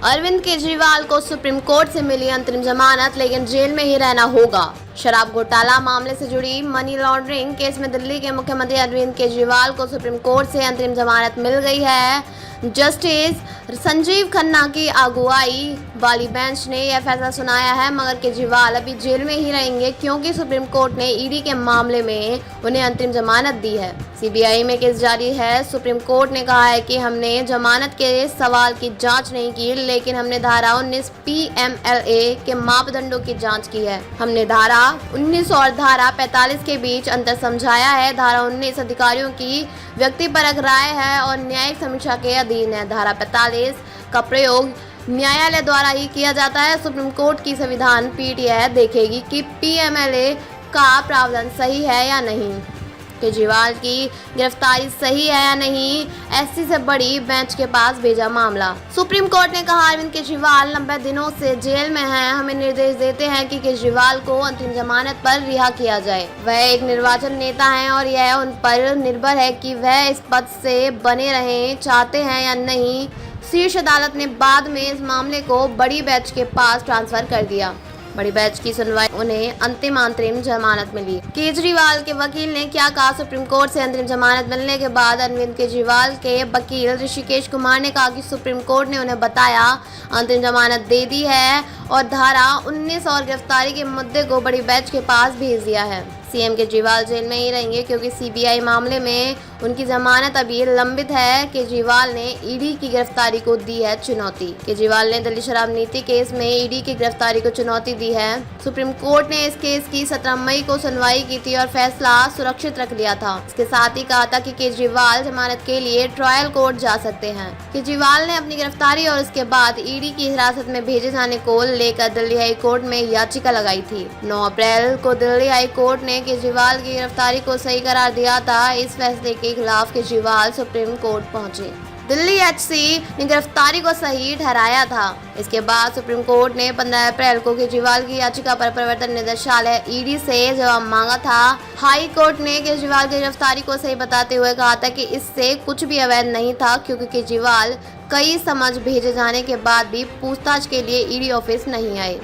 अरविंद केजरीवाल को supreme court से मिली अंतरिम जमानत, लेकिन जेल में ही रहना होगा। शराब घोटाला मामले से जुड़ी मनी लॉन्ड्रिंग केस में दिल्ली के मुख्यमंत्री अरविंद केजरीवाल को सुप्रीम कोर्ट से अंतरिम जमानत मिल गई है। जस्टिस संजीव खन्ना की अगुवाई वाली बेंच ने यह फैसला सुनाया है, मगर केजरीवाल अभी जेल में ही रहेंगे क्योंकि सुप्रीम कोर्ट ने ईडी के मामले में उन्हें अंतरिम जमानत दी है। सीबीआई में केस जारी है। सुप्रीम कोर्ट ने कहा है कि हमने जमानत के सवाल की जांच नहीं की, लेकिन हमने धारा 19 पीएमएलए के मापदंडों की जांच की है। हमने धारा 19 और धारा 45 के बीच अंतर समझाया है। धारा 19 अधिकारियों की व्यक्तिपरक राय है और न्यायिक समीक्षा के अधीन है। धारा 45 का प्रयोग न्यायालय द्वारा ही किया जाता है। सुप्रीम कोर्ट की संविधान पीठ यह देखेगी कि पीएमएलए का प्रावधान सही है या नहीं, केजरीवाल की गिरफ्तारी सही है या नहीं। एससी से बड़ी बेंच के पास भेजा मामला। सुप्रीम कोर्ट ने कहा, अरविंद केजरीवाल लंबे दिनों से जेल में हैं। हमें निर्देश देते हैं कि केजरीवाल को अंतरिम जमानत पर रिहा किया जाए। वह एक निर्वाचन नेता हैं और यह उन पर निर्भर है कि वह इस पद से बने रहें चाहते हैं या नहीं। शीर्ष अदालत ने बाद में इस मामले को बड़ी बेंच के पास ट्रांसफर कर दिया। बड़ी बेंच की सुनवाई उन्हें अंतरिम जमानत मिली। केजरीवाल के वकील ने क्या कहा? सुप्रीम कोर्ट से अंतरिम जमानत मिलने के बाद अरविंद केजरीवाल के वकील ऋषिकेश कुमार ने कहा कि सुप्रीम कोर्ट ने उन्हें बताया अंतरिम जमानत दे दी है और धारा 19 और गिरफ्तारी के मुद्दे को बड़ी बेंच के पास भेज दिया है। सीएम केजरीवाल जेल में ही रहेंगे क्योंकि सीबीआई मामले में उनकी जमानत अभी लंबित है। केजरीवाल ने ईडी की गिरफ्तारी को दी है चुनौती। केजरीवाल ने दिल्ली शराब नीति केस में ईडी की गिरफ्तारी को चुनौती दी है। सुप्रीम कोर्ट ने इस केस की 17 मई को सुनवाई की थी और फैसला सुरक्षित रख लिया था। इसके साथ ही कहा था कि केजरीवाल जमानत के लिए ट्रायल कोर्ट जा सकते हैं। केजरीवाल ने अपनी गिरफ्तारी और उसके बाद ईडी की हिरासत में भेजे जाने को लेकर दिल्ली हाई कोर्ट में याचिका लगाई थी। 9 अप्रैल को दिल्ली हाई कोर्ट ने केजरीवाल की गिरफ्तारी को सही करार दिया था। इस फैसले के खिलाफ केजरीवाल सुप्रीम कोर्ट पहुंचे। दिल्ली एचसी ने गिरफ्तारी को सही ठहराया था। इसके बाद सुप्रीम कोर्ट ने 15 अप्रैल को केजरीवाल की याचिका पर प्रवर्तन निदेशालय ईडी से जवाब मांगा था। हाई कोर्ट ने केजरीवाल की गिरफ्तारी को सही बताते हुए कहा था कि इससे कुछ भी अवैध नहीं था क्योंकि केजरीवाल कई समझ भेजे जाने के बाद भी पूछताछ के लिए ईडी ऑफिस नहीं आए।